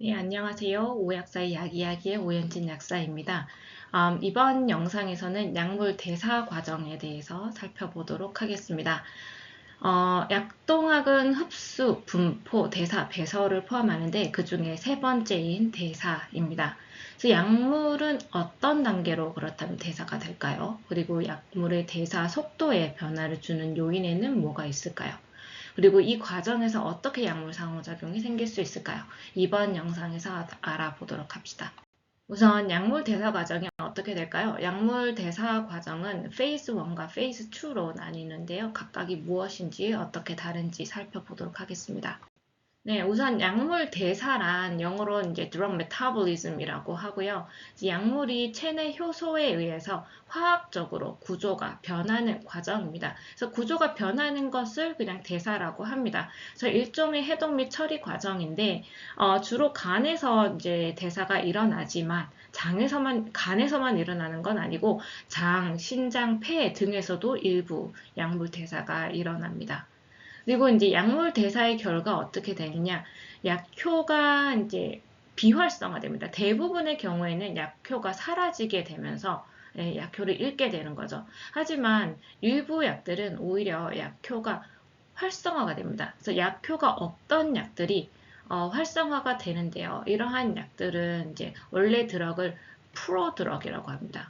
네, 안녕하세요. 오약사의 약이야기의 오연진 약사입니다. 이번 영상에서는 약물 대사 과정에 대해서 살펴보도록 하겠습니다. 약동학은 흡수, 분포, 대사, 배설을 포함하는데 그 중에 세 번째인 대사입니다. 그래서 약물은 어떤 단계로 그렇다면 대사가 될까요? 그리고 약물의 대사 속도에 변화를 주는 요인에는 뭐가 있을까요? 그리고 이 과정에서 어떻게 약물 상호작용이 생길 수 있을까요? 이번 영상에서 알아보도록 합시다. 우선 약물 대사 과정이 어떻게 될까요? 약물 대사 과정은 페이즈 1과 페이즈 2로 나뉘는데요. 각각이 무엇인지 어떻게 다른지 살펴보도록 하겠습니다. 네, 우선 약물 대사란 영어로 이제 drug metabolism이라고 하고요. 약물이 체내 효소에 의해서 화학적으로 구조가 변하는 과정입니다. 그래서 구조가 변하는 것을 그냥 대사라고 합니다. 그래서 일종의 해독 및 처리 과정인데 주로 간에서 이제 대사가 일어나지만 간에서만 일어나는 건 아니고 장, 신장, 폐 등에서도 일부 약물 대사가 일어납니다. 그리고 이제 약물 대사의 결과 어떻게 되느냐? 약효가 이제 비활성화됩니다. 대부분의 경우에는 약효가 사라지게 되면서 약효를 잃게 되는 거죠. 하지만 일부 약들은 오히려 약효가 활성화가 됩니다. 그래서 약효가 없던 약들이 활성화가 되는데요. 이러한 약들은 이제 원래 드럭을 프로드럭이라고 합니다.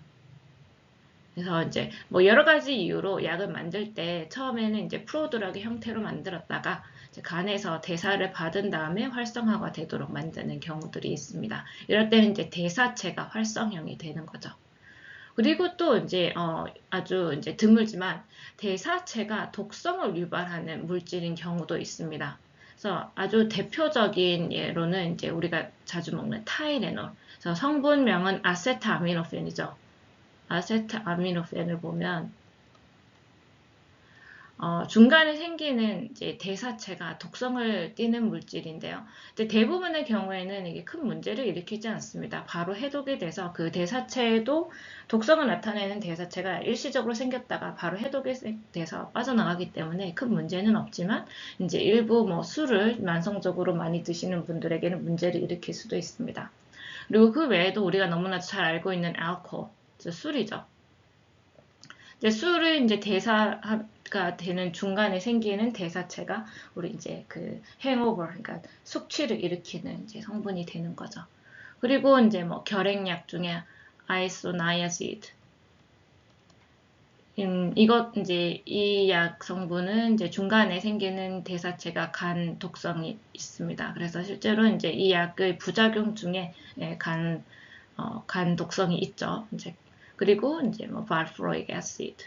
그래서 이제 뭐 여러 가지 이유로 약을 만들 때 처음에는 이제 프로드럭의 형태로 만들었다가 이제 간에서 대사를 받은 다음에 활성화가 되도록 만드는 경우들이 있습니다. 이럴 때는 이제 대사체가 활성형이 되는 거죠. 그리고 또 이제 아주 이제 드물지만 대사체가 독성을 유발하는 물질인 경우도 있습니다. 그래서 아주 대표적인 예로는 이제 우리가 자주 먹는 타이레놀. 그래서 성분명은 아세트아미노펜이죠. 아세트아미노펜을 보면 중간에 생기는 이제 대사체가 독성을 띠는 물질인데요. 이제 대부분의 경우에는 이게 큰 문제를 일으키지 않습니다. 바로 해독이 돼서 그 대사체에도 독성을 나타내는 대사체가 일시적으로 생겼다가 바로 해독이 돼서 빠져나가기 때문에 큰 문제는 없지만 이제 일부 뭐 술을 만성적으로 많이 드시는 분들에게는 문제를 일으킬 수도 있습니다. 그리고 그 외에도 우리가 너무나 잘 알고 있는 알코올, 술이죠. 이제 술을 이제 대사가 되는 중간에 생기는 대사체가 우리 이제 그 행오버, 그러니까 숙취를 일으키는 이제 성분이 되는 거죠. 그리고 이제 뭐 결핵약 중에 아이소나야시드, 이것 이제 이 약 성분은 이제 중간에 생기는 대사체가 간 독성이 있습니다. 그래서 실제로 이제 이 약의 부작용 중에 간 독성이 있죠. 이제 그리고 이제 뭐 발프로익 애시드.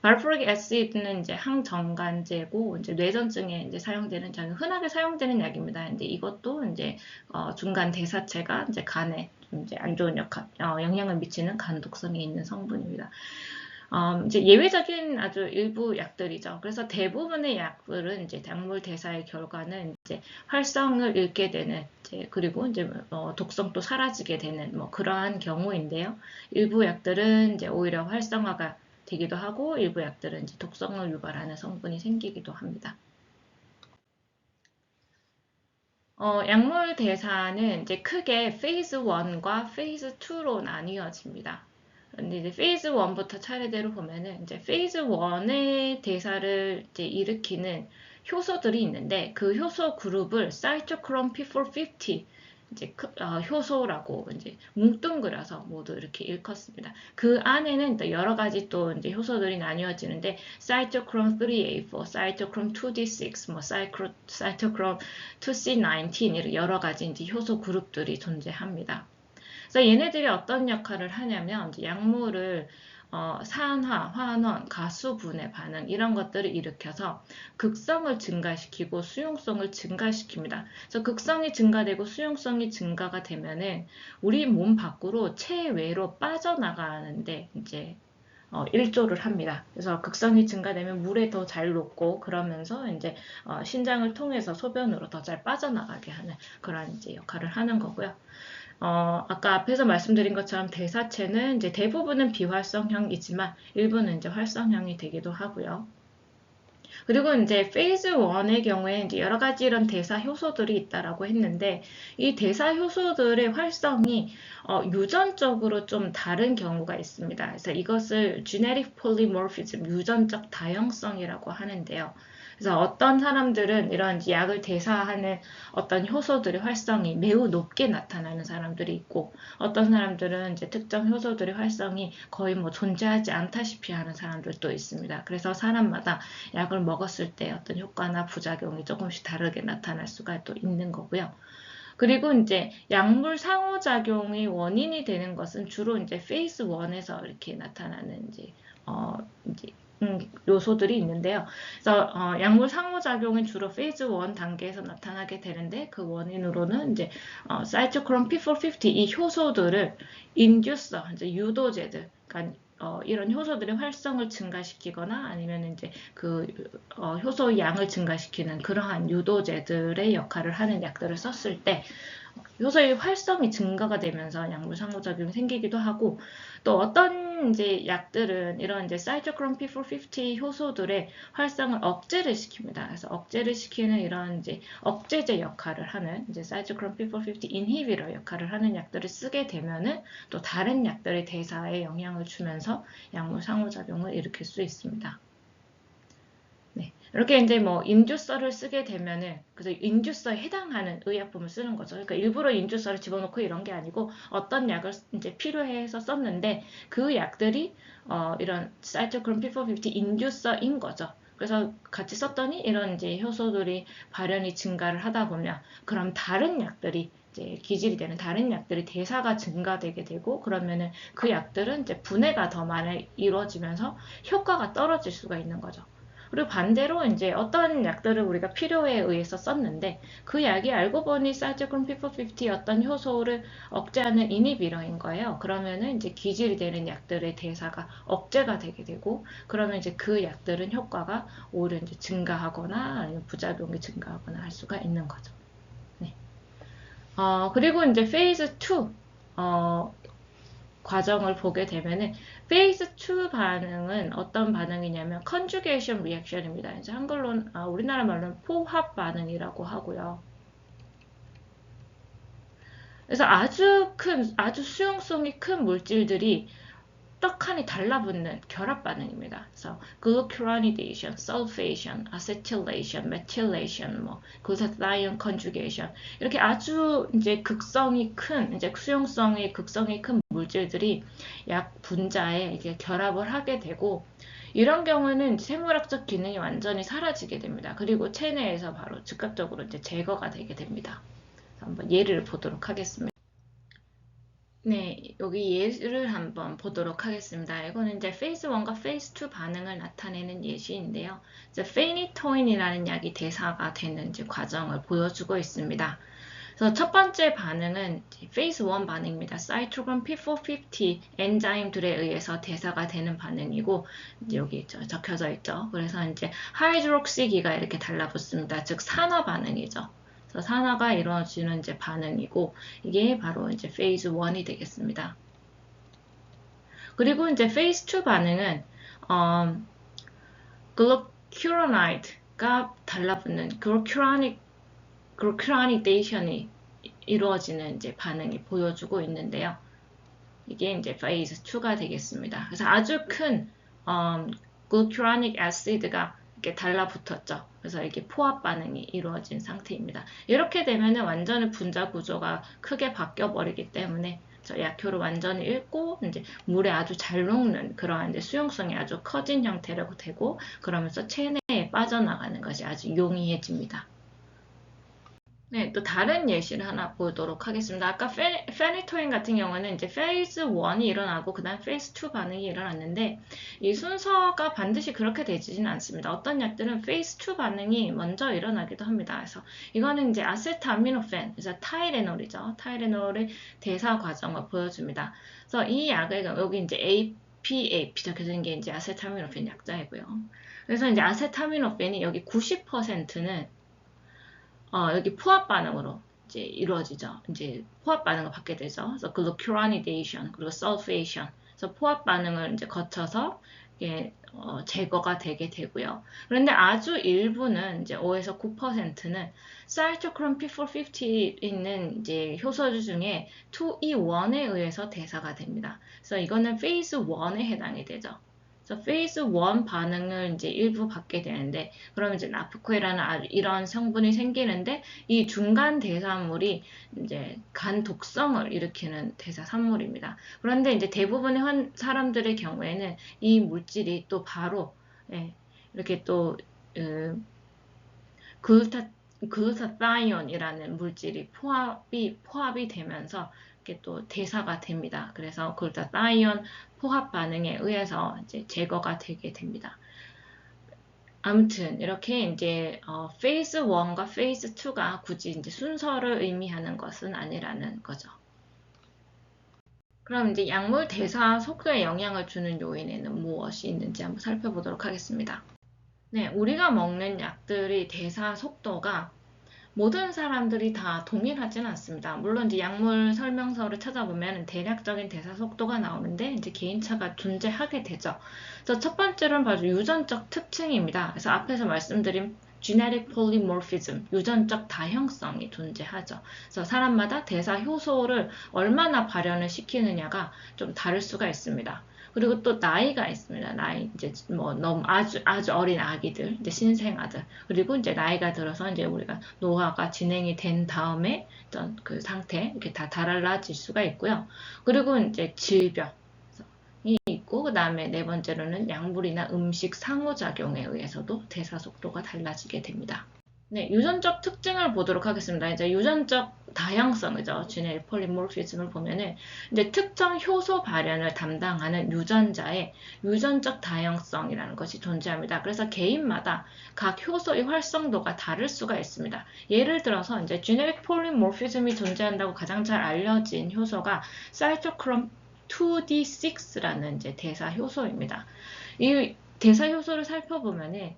발프릭 애시드는 이제 항정간제고 이제 뇌전증에 이제 사용되는 흔하게 사용되는 약입니다. 근데 이것도 이제 중간 대사체가 이제 간에 좀 이제 안 좋은 영향을 미치는 간 독성이 있는 성분입니다. 이제 예외적인 아주 일부 약들이죠. 그래서 대부분의 약들은 이제 약물 대사의 결과는 이제 활성을 잃게 되는 그리고 이제 독성도 사라지게 되는 뭐 그러한 경우인데요. 일부 약들은 이제 오히려 활성화가 되기도 하고 일부 약들은 이제 독성을 유발하는 성분이 생기기도 합니다. 약물 대사는 이제 크게 페이즈 1과 페이즈 2로 나뉘어집니다. 근데 이제 페이즈 1부터 차례대로 보면은 이제 페이즈 1의 대사를 이제 일으키는 효소들이 있는데 그 효소 그룹을 사이토크롬 P450 이제 효소라고 이제 뭉뚱그려서 모두 이렇게 일컫습니다. 그 안에는 또 여러 가지 또 이제 효소들이 나뉘어지는데 사이토크롬 3A4, 사이토크롬 2D6, 뭐 사이토크롬 2C19 이런 여러 가지 이제 효소 그룹들이 존재합니다. 그래서 얘네들이 어떤 역할을 하냐면 약물을 산화, 환원, 가수 분해 반응 이런 것들을 일으켜서 극성을 증가시키고 수용성을 증가시킵니다. 그래서 극성이 증가되고 수용성이 증가가 되면은 우리 몸 밖으로 체외로 빠져나가는데 이제 일조를 합니다. 그래서 극성이 증가되면 물에 더 잘 녹고 그러면서 이제 신장을 통해서 소변으로 더 잘 빠져나가게 하는 그런 이제 역할을 하는 거고요. 아까 앞에서 말씀드린 것처럼 대사체는 이제 대부분은 비활성형이지만 일부는 이제 활성형이 되기도 하고요. 그리고 이제 페이즈 1의 경우에 이제 여러 가지 이런 대사 효소들이 있다라고 했는데 이 대사 효소들의 활성이 유전적으로 좀 다른 경우가 있습니다. 그래서 이것을 genetic polymorphism, 유전적 다형성이라고 하는데요. 그래서 어떤 사람들은 이런 약을 대사하는 어떤 효소들의 활성이 매우 높게 나타나는 사람들이 있고 어떤 사람들은 이제 특정 효소들의 활성이 거의 뭐 존재하지 않다시피 하는 사람들도 있습니다. 그래서 사람마다 약을 먹었을 때 어떤 효과나 부작용이 조금씩 다르게 나타날 수가 또 있는 거고요. 그리고 이제 약물 상호작용의 원인이 되는 것은 주로 이제 페이스 1에서 이렇게 나타나는 이제 요소들이 있는데요. 그래서 약물 상호작용은 주로 페이즈 1 단계에서 나타나게 되는데 그 원인으로는 이제 사이토크롬 P450 이 효소들을 인듀서 이제 유도제들, 그러니까 이런 효소들의 활성을 증가시키거나 아니면 이제 그 효소의 양을 증가시키는 그러한 유도제들의 역할을 하는 약들을 썼을 때 효소의 활성이 증가가 되면서 약물 상호작용이 생기기도 하고 또 어떤 이제 약들은 이런 이제 사이토크롬 P450 효소들의 활성을 억제를 시킵니다. 그래서 억제를 시키는 이런 이제 억제제 역할을 하는 이제 사이토크롬 P450 인히비터 역할을 하는 약들을 쓰게 되면은 또 다른 약들의 대사에 영향을 주면서 약물 상호작용을 일으킬 수 있습니다. 네. 이렇게 이제 뭐 인듀서를 쓰게 되면은 그래서 인듀서에 해당하는 의약품을 쓰는 거죠. 그러니까 일부러 인듀서를 집어넣고 이런 게 아니고 어떤 약을 이제 필요해서 썼는데 그 약들이 이런 사이토크롬 P450 인듀서인 거죠. 그래서 같이 썼더니 이런 이제 효소들이 발현이 증가를 하다 보면 그럼 다른 약들이 이제 기질이 되는 다른 약들이 대사가 증가되게 되고 그러면은 그 약들은 이제 분해가 더 많이 이루어지면서 효과가 떨어질 수가 있는 거죠. 그리고 반대로 이제 어떤 약들을 우리가 필요에 의해서 썼는데 그 약이 알고 보니 사이토크롬 P450 어떤 효소를 억제하는 이니비터인 거예요. 그러면은 이제 기질이 되는 약들의 대사가 억제가 되게 되고 그러면 이제 그 약들은 효과가 오히려 이제 증가하거나 아니면 부작용이 증가하거나 할 수가 있는 거죠. 네. 그리고 이제 페이즈 2 과정을 보게 되면은 페이즈 2 반응은 어떤 반응이냐면 컨주게이션 리액션입니다. 이제 한글로는 우리나라 말로는 포합 반응이라고 하고요. 그래서 아주 수용성이 큰 물질들이 떡하니 달라붙는 결합 반응입니다. 그래서 glucuronidation, sulfation, acetylation, methylation, 뭐 glutathione conjugation 이렇게 아주 이제 이제 수용성이 극성이 큰 물질들이 약 분자에 이게 결합을 하게 되고 이런 경우는 생물학적 기능이 완전히 사라지게 됩니다. 그리고 체내에서 바로 즉각적으로 이제 제거가 되게 됩니다. 한번 예를 보도록 하겠습니다. 네, 여기 예를 한번 보도록 하겠습니다. 이거는 이제 페이스 1과 페이스 2 반응을 나타내는 예시인데요. 이제 페니토인이라는 약이 대사가 되는 이제 과정을 보여주고 있습니다. 그래서 첫 번째 반응은 페이스 1 반응입니다. 사이토크롬 P450 엔자임들에 의해서 대사가 되는 반응이고 이제 여기 적혀져 있죠. 그래서 이제 하이드록시기가 이렇게 달라붙습니다. 즉 산화 반응이죠. 산화가 이루어지는 이제 반응이고 이게 바로 이제 페이즈 1이 되겠습니다. 그리고 이제 페이즈 2 반응은 글루큐로나이드가 달라붙는 글루큐라니데이션이 이루어지는 이제 반응이 보여주고 있는데요. 이게 이제 페이즈 2가 되겠습니다. 그래서 아주 큰 글루큐라닉 애시드가 이렇게 달라붙었죠. 그래서 이게 포합 반응이 이루어진 상태입니다. 이렇게 되면은 완전히 분자 구조가 크게 바뀌어 버리기 때문에 약효를 완전히 잃고 이제 물에 아주 잘 녹는 그러한 이제 수용성이 아주 커진 형태로 되고 그러면서 체내에 빠져나가는 것이 아주 용이해집니다. 네, 또 다른 예시를 하나 보도록 하겠습니다. 아까 페니토인 같은 경우는 이제 페이즈 1이 일어나고 그 다음 페이즈 2 반응이 일어났는데 이 순서가 반드시 그렇게 되지는 않습니다. 어떤 약들은 페이즈 2 반응이 먼저 일어나기도 합니다. 그래서 이거는 이제 아세트아미노펜, 그래서 타이레놀이죠. 타이레놀의 대사 과정을 보여줍니다. 그래서 이 약을 여기 이제 APAP 적혀져 있는 게 이제 아세트아미노펜 약자이고요. 그래서 이제 아세트아미노펜이 여기 90%는 여기 포합 반응으로 이제 이루어지죠. 이제 포합 반응을 받게 되죠. 그래서 glucuronidation 그리고 sulfation. 그래서 포합 반응을 이제 거쳐서 이게 제거가 되게 되고요. 그런데 아주 일부는 이제 5에서 9%는 사이토크롬 P450 있는 이제 효소주 중에 2E1에 의해서 대사가 됩니다. 그래서 이거는 페이즈 1에 해당이 되죠. 그래서 페이즈 1 반응을 이제 일부 받게 되는데, 그러면 이제 나프코이라는 이런 성분이 생기는데, 이 중간 대사물이 이제 간 독성을 일으키는 대사산물입니다. 그런데 이제 대부분의 사람들의 경우에는 이 물질이 또 바로 이렇게 또 글루타타이온이라는 물질이 포합이 되면서 이렇게 또 대사가 됩니다. 그래서 글루타타이온 포합 반응에 의해서 이제 제거가 되게 됩니다. 아무튼 이렇게 이제 페이즈 1과 페이즈 2가 굳이 이제 순서를 의미하는 것은 아니라는 거죠. 그럼 이제 약물 대사 속도에 영향을 주는 요인에는 무엇이 있는지 한번 살펴보도록 하겠습니다. 네, 우리가 먹는 약들의 대사 속도가 모든 사람들이 다 동일하지는 않습니다. 물론 이제 약물 설명서를 찾아보면 대략적인 대사 속도가 나오는데 이제 개인차가 존재하게 되죠. 그래서 첫 번째로는 바로 유전적 특징입니다. 그래서 앞에서 말씀드린 genetic polymorphism, 유전적 다형성이 존재하죠. 그래서 사람마다 대사 효소를 얼마나 발현을 시키느냐가 좀 다를 수가 있습니다. 그리고 또 나이가 있습니다. 나이 이제 뭐 너무 아주 어린 아기들, 이제 신생아들, 그리고 이제 나이가 들어서 이제 우리가 노화가 진행이 된 다음에 어떤 그 상태 이렇게 다 달라질 수가 있고요. 그리고 이제 질병이 있고, 그 다음에 네 번째로는 약물이나 음식 상호작용에 의해서도 대사 속도가 달라지게 됩니다. 네, 유전적 특징을 보도록 하겠습니다. 이제 유전적 다양성이죠. genetic polymorphism을 보면은 이제 특정 효소 발현을 담당하는 유전자의 유전적 다양성이라는 것이 존재합니다. 그래서 개인마다 각 효소의 활성도가 다를 수가 있습니다. 예를 들어서 이제 genetic polymorphism이 존재한다고 가장 잘 알려진 효소가 사이토크롬 2D6라는 이제 대사 효소입니다. 이 대사 효소를 살펴보면은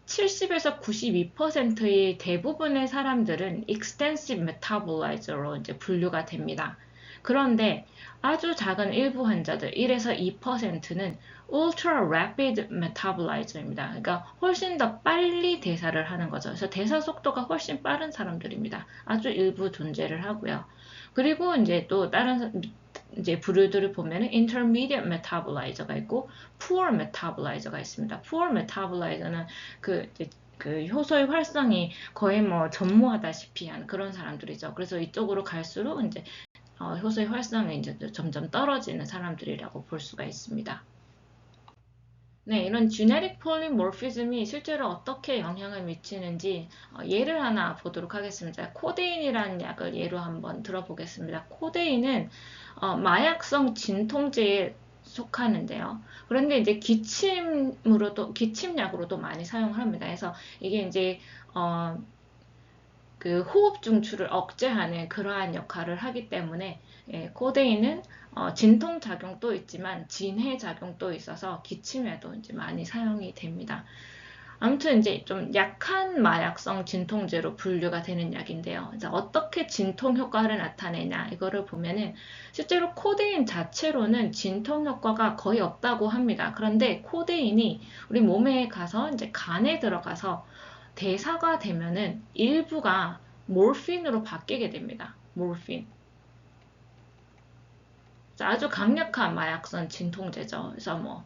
70에서 92%의 대부분의 사람들은 extensive metabolizer로 이제 분류가 됩니다. 그런데 아주 작은 일부 환자들, 1에서 2%는 ultra rapid metabolizer입니다. 그러니까 훨씬 더 빨리 대사를 하는 거죠. 그래서 대사 속도가 훨씬 빠른 사람들입니다. 아주 일부 존재를 하고요. 그리고 이제 또 다른 이제 부류들을 보면 intermediate metabolizer가 있고 poor metabolizer가 있습니다. poor metabolizer는 그 효소의 활성이 거의 뭐 전무하다시피 한 그런 사람들이죠. 그래서 이쪽으로 갈수록 이제 효소의 활성이 이제 점점 떨어지는 사람들이라고 볼 수가 있습니다. 네, 이런 genetic polymorphism이 실제로 어떻게 영향을 미치는지 예를 하나 보도록 하겠습니다. 코데인이라는 약을 예로 한번 들어보겠습니다. 코데인은 마약성 진통제에 속하는데요. 그런데 이제 기침약으로도 많이 사용을 합니다. 그래서 이게 이제 그 호흡 중추를 억제하는 그러한 역할을 하기 때문에 코데인은 진통 작용도 있지만 진해 작용도 있어서 기침에도 이제 많이 사용이 됩니다. 아무튼 이제 좀 약한 마약성 진통제로 분류가 되는 약인데요. 이제 어떻게 진통 효과를 나타내냐 이거를 보면은 실제로 코데인 자체로는 진통 효과가 거의 없다고 합니다. 그런데 코데인이 우리 몸에 가서 이제 간에 들어가서 대사가 되면은 일부가 몰핀으로 바뀌게 됩니다. 몰핀. 아주 강력한 마약성 진통제죠. 그래서 뭐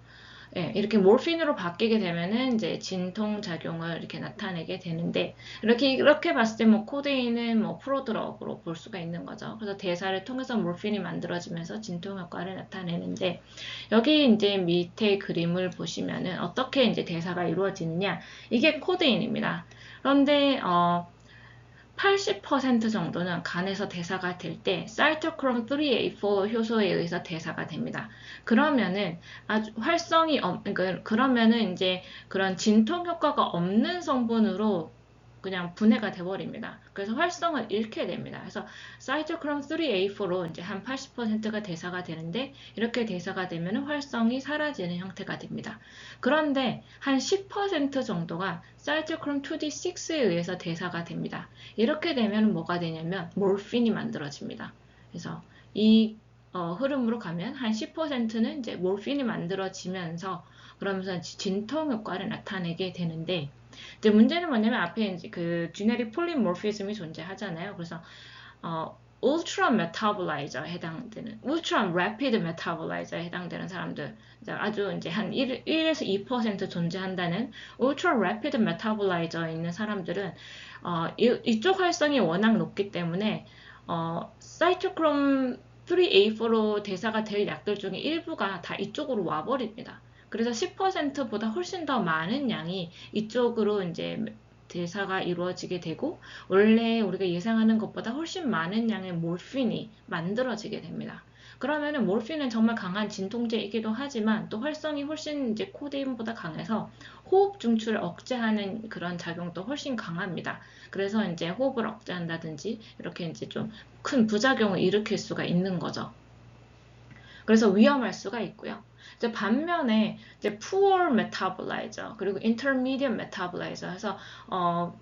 이렇게 몰핀으로 바뀌게 되면은 이제 진통 작용을 이렇게 나타내게 되는데 이렇게 봤을 때 뭐 코데인은 뭐 프로드럭으로 볼 수가 있는 거죠. 그래서 대사를 통해서 몰핀이 만들어지면서 진통 효과를 나타내는데 여기 이제 밑에 그림을 보시면은 어떻게 이제 대사가 이루어지느냐 이게 코데인입니다. 그런데 80% 정도는 간에서 대사가 될 때 사이토크롬 3A4 효소에 의해서 대사가 됩니다. 그러면은 아주 활성이 그러면은 이제 그런 진통 효과가 없는 성분으로 그냥 분해가 돼버립니다. 그래서 활성을 잃게 됩니다. 그래서 사이토크롬 3A4로 이제 한 80%가 대사가 되는데 이렇게 대사가 되면 활성이 사라지는 형태가 됩니다. 그런데 한 10% 정도가 사이토크롬 2D6에 의해서 대사가 됩니다. 이렇게 되면 뭐가 되냐면 몰핀이 만들어집니다. 그래서 이 흐름으로 가면 한 10%는 이제 몰핀이 만들어지면서 그러면서 진통 효과를 나타내게 되는데 이제 문제는 뭐냐면 앞에 이제 그 주네릭 폴리모피즘이 존재하잖아요. 그래서 울트라 메타볼라이저에 해당되는 울트라 레피드 메타볼라이저에 해당되는 사람들 아주 이제 한 1에서 2% 존재한다는 울트라 레피드 메타볼라이저에 있는 사람들은 이쪽 활성이 워낙 높기 때문에 사이토크롬 3A4로 대사가 될 약들 중에 일부가 다 이쪽으로 와버립니다. 그래서 10%보다 훨씬 더 많은 양이 이쪽으로 이제 대사가 이루어지게 되고 원래 우리가 예상하는 것보다 훨씬 많은 양의 몰핀이 만들어지게 됩니다. 그러면은 몰핀은 정말 강한 진통제이기도 하지만 또 활성이 훨씬 이제 코데인보다 강해서 호흡 중추를 억제하는 그런 작용도 훨씬 강합니다. 그래서 이제 호흡을 억제한다든지 이렇게 이제 좀 큰 부작용을 일으킬 수가 있는 거죠. 그래서 위험할 수가 있고요. 이제 반면에 이제 poor metabolizer 그리고 intermediate metabolizer 해서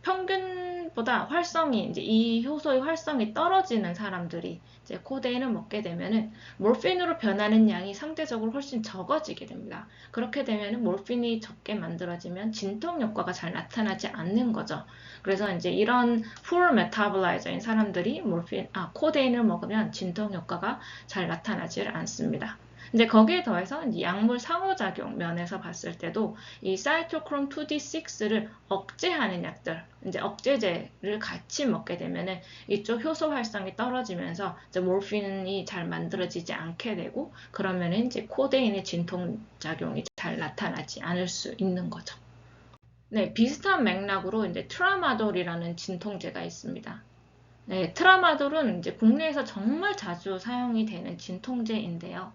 평균보다 활성이 이제 이 효소의 활성이 떨어지는 사람들이 이제 코데인을 먹게 되면은 몰핀으로 변하는 양이 상대적으로 훨씬 적어지게 됩니다. 그렇게 되면은 몰핀이 적게 만들어지면 진통 효과가 잘 나타나지 않는 거죠. 그래서 이제 이런 poor metabolizer인 사람들이 코데인을 먹으면 진통 효과가 잘 나타나지 않습니다. 이제 거기에 더해서 이제 약물 상호작용 면에서 봤을 때도 이 사이토크롬 2D6를 억제하는 약들, 이제 억제제를 같이 먹게 되면은 이쪽 효소 활성이 떨어지면서 이제 몰핀이 잘 만들어지지 않게 되고 그러면은 이제 코데인의 진통 작용이 잘 나타나지 않을 수 있는 거죠. 네, 비슷한 맥락으로 이제 트라마돌이라는 진통제가 있습니다. 네, 트라마돌은 이제 국내에서 정말 자주 사용이 되는 진통제인데요.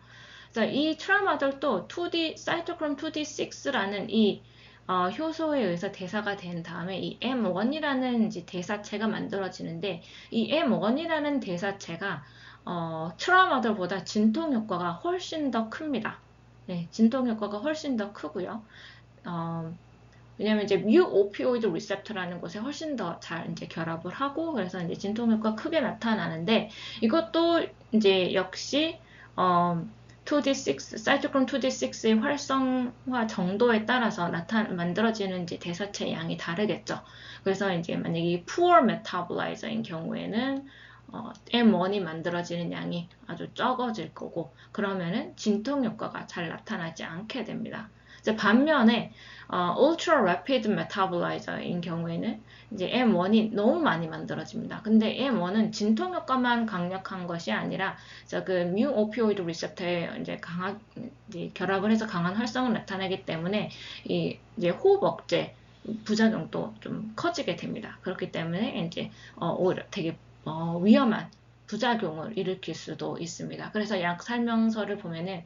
그래서 이 트라마돌도 2D, 사이토크롬 2D6라는 이 효소에 의해서 대사가 된 다음에 이 M1이라는 이제 대사체가 만들어지는데 이 M1이라는 대사체가 트라마돌보다 진통 효과가 훨씬 더 큽니다. 네, 진통 효과가 훨씬 더 크고요. 왜냐면 이제 뮤 오피오이드 리셉터라는 곳에 훨씬 더 잘 이제 결합을 하고 그래서 이제 진통 효과 크게 나타나는데 이것도 이제 역시 2D6 사이토크롬 2D6의 활성화 정도에 따라서 만들어지는 이제 대사체 양이 다르겠죠. 그래서 이제 만약에 poor metabolizer인 경우에는 M1이 만들어지는 양이 아주 적어질 거고 그러면은 진통 효과가 잘 나타나지 않게 됩니다. 이제 반면에 ultra rapid metabolizer인 경우에는 이제 M1이 너무 많이 만들어집니다. 근데 M1은 진통 효과만 강력한 것이 아니라 그 mu 오피오이드 리셉터에 이제 결합을 해서 강한 활성을 나타내기 때문에 이제 호흡 억제 부작용도 좀 커지게 됩니다. 그렇기 때문에 이제 오히려 되게 위험한 부작용을 일으킬 수도 있습니다. 그래서 약 설명서를 보면은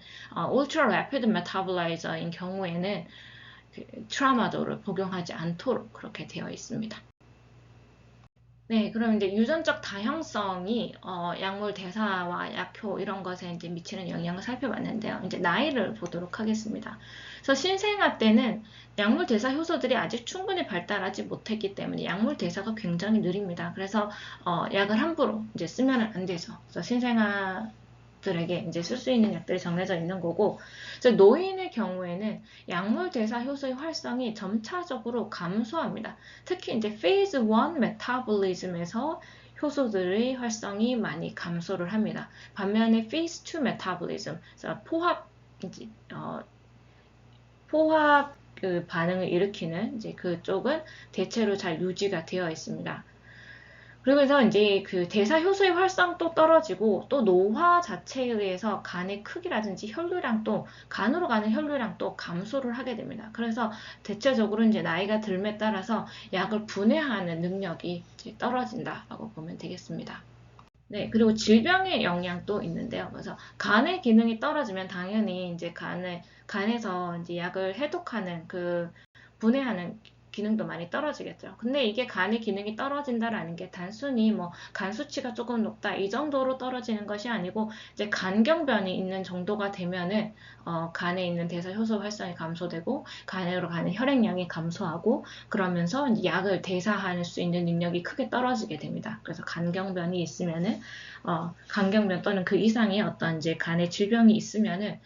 ultra rapid metabolizer인 경우에는 트라마돌을 복용하지 않도록 그렇게 되어 있습니다. 네, 그럼 이제 유전적 다형성이 약물 대사와 약효 이런 것에 이제 미치는 영향을 살펴봤는데요. 이제 나이를 보도록 하겠습니다. 그래서 신생아 때는 약물 대사 효소들이 아직 충분히 발달하지 못했기 때문에 약물 대사가 굉장히 느립니다. 그래서 약을 함부로 이제 쓰면 안 되죠. 그래서 신생아 들에게 이제 쓸 수 있는 약들이 정해져 있는 거고 노인의 경우에는 약물 대사 효소의 활성이 점차적으로 감소합니다. 특히 이제 페이즈 1 메타볼리즘에서 효소들의 활성이 많이 감소를 합니다. 반면에 페이즈 2 메타볼리즘, 포화 그 반응을 일으키는 이제 그쪽은 대체로 잘 유지가 되어 있습니다. 그러면서 이제 그 대사 효소의 활성도 떨어지고 또 노화 자체에 의해서 간의 크기라든지 혈류량도 간으로 가는 혈류량도 감소를 하게 됩니다. 그래서 대체적으로 이제 나이가 들에 따라서 약을 분해하는 능력이 이제 떨어진다라고 보면 되겠습니다. 네, 그리고 질병의 영향도 있는데요. 그래서 간의 기능이 떨어지면 당연히 이제 간에서 이제 약을 해독하는 분해하는 기능도 많이 떨어지겠죠. 근데 이게 간의 기능이 떨어진다라는 게 단순히 뭐 간 수치가 조금 높다 이 정도로 떨어지는 것이 아니고 이제 간경변이 있는 정도가 되면은 간에 있는 대사 효소 활성이 감소되고 간으로 가는 혈액량이 감소하고 그러면서 약을 대사할 수 있는 능력이 크게 떨어지게 됩니다. 그래서 간경변이 있으면은 간경변 또는 그 이상의 어떤 이제 간의 질병이 있으면은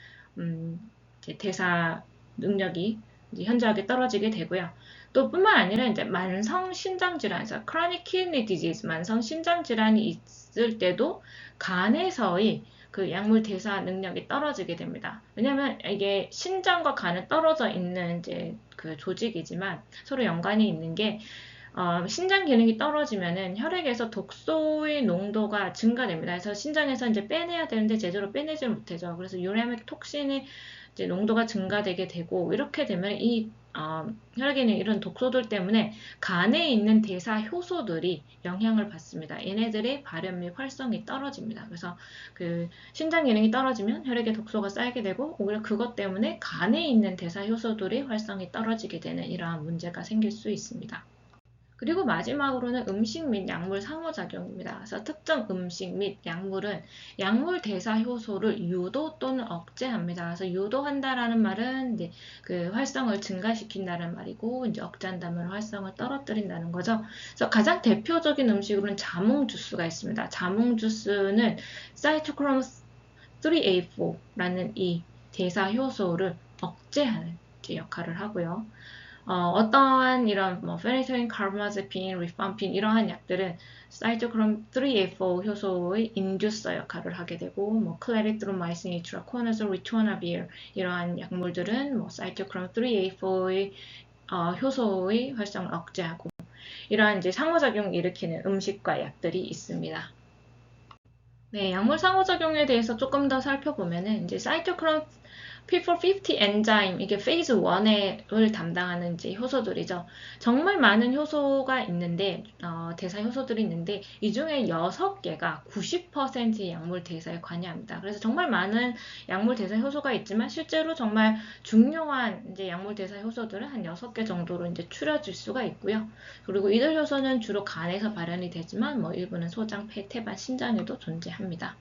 이제 대사 능력이 이제 현저하게 떨어지게 되고요. 또 뿐만 아니라 이제 만성 신장 질환에서 chronic kidney disease 만성 신장 질환이 있을 때도 간에서의 그 약물 대사 능력이 떨어지게 됩니다. 왜냐하면 이게 신장과 간은 떨어져 있는 이제 그 조직이지만 서로 연관이 있는 게 신장 기능이 떨어지면은 혈액에서 독소의 농도가 증가됩니다. 그래서 신장에서 이제 빼내야 되는데 제대로 빼내질 못하죠. 그래서 유래맥 톡신의 이제 농도가 증가되게 되고 이렇게 되면 이 혈액에 있는 이런 독소들 때문에 간에 있는 대사 효소들이 영향을 받습니다. 얘네들의 발현 및 활성이 떨어집니다. 그래서 그 신장 기능이 떨어지면 혈액에 독소가 쌓이게 되고 오히려 그것 때문에 간에 있는 대사 효소들의 활성이 떨어지게 되는 이러한 문제가 생길 수 있습니다. 그리고 마지막으로는 음식 및 약물 상호작용입니다. 그래서 특정 음식 및 약물은 약물 대사 효소를 유도 또는 억제합니다. 그래서 유도한다라는 말은 이제 그 활성을 증가시킨다는 말이고 이제 억제한다면 활성을 떨어뜨린다는 거죠. 그래서 가장 대표적인 음식으로는 자몽 주스가 있습니다. 자몽 주스는 사이토크롬 3A4라는 이 대사 효소를 억제하는 역할을 하고요. 어떠한 이런 뭐 페니실린, 카르바마제핀, 리팜핀 이러한 약들은 사이토크롬 3A4 효소의 인듀서 역할을 하게 되고 뭐 클레리트로마이신, 이트라코나졸, 리투아나빌 이러한 약물들은 뭐 사이토크롬 3A4의 효소의 활성을 억제하고 이러한 이제 상호작용을 일으키는 음식과 약들이 있습니다. 네, 약물 상호작용에 대해서 조금 더 살펴보면은 이제 사이토크롬 P450 엔자임, 이게 페이즈 1을 담당하는 이제 효소들이죠. 정말 많은 효소가 있는데, 대사 효소들이 있는데, 이 중에 6개가 90%의 약물 대사에 관여합니다. 그래서 정말 많은 약물 대사 효소가 있지만, 실제로 정말 중요한 이제 약물 대사 효소들은 한 6개 정도로 이제 추려질 수가 있고요. 그리고 이들 효소는 주로 간에서 발현이 되지만, 뭐 일부는 소장, 폐, 태반, 신장에도 존재합니다.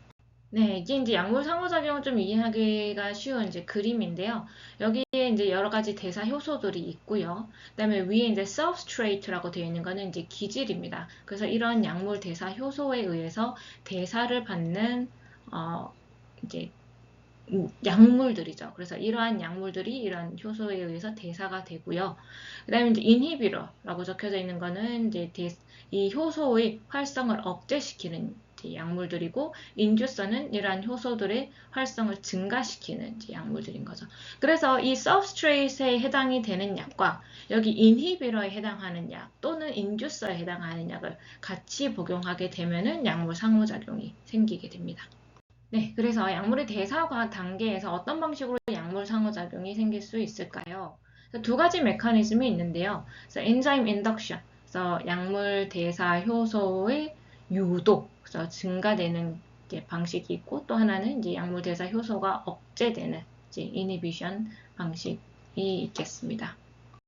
네, 이제 약물 상호작용을 좀 이해하기가 쉬운 이제 그림인데요. 여기에 이제 여러 가지 대사 효소들이 있고요. 그다음에 위에 이제 substrate라고 되어 있는 거는 이제 기질입니다. 그래서 이런 약물 대사 효소에 의해서 대사를 받는 이제 약물들이죠. 그래서 이러한 약물들이 이러한 효소에 의해서 대사가 되고요. 그다음에 이제 인히비러라고 적혀져 있는 거는 이제 이 효소의 활성을 억제시키는 약물들이고 인듀서는 이러한 효소들의 활성을 증가시키는 약물들인 거죠. 그래서 이 substrate에 해당이 되는 약과 여기 인히비러에 해당하는 약 또는 인듀서에 해당하는 약을 같이 복용하게 되면은 약물 상호작용이 생기게 됩니다. 네, 그래서 약물의 대사과 단계에서 어떤 방식으로 약물 상호작용이 생길 수 있을까요? 두 가지 메커니즘이 있는데요. 그래서 엔자임 인덕션, 그래서 약물 대사 효소의 유도, 그래서 증가되는 방식이 있고 또 하나는 이제 약물 대사 효소가 억제되는 이제 이니비션 방식이 있겠습니다.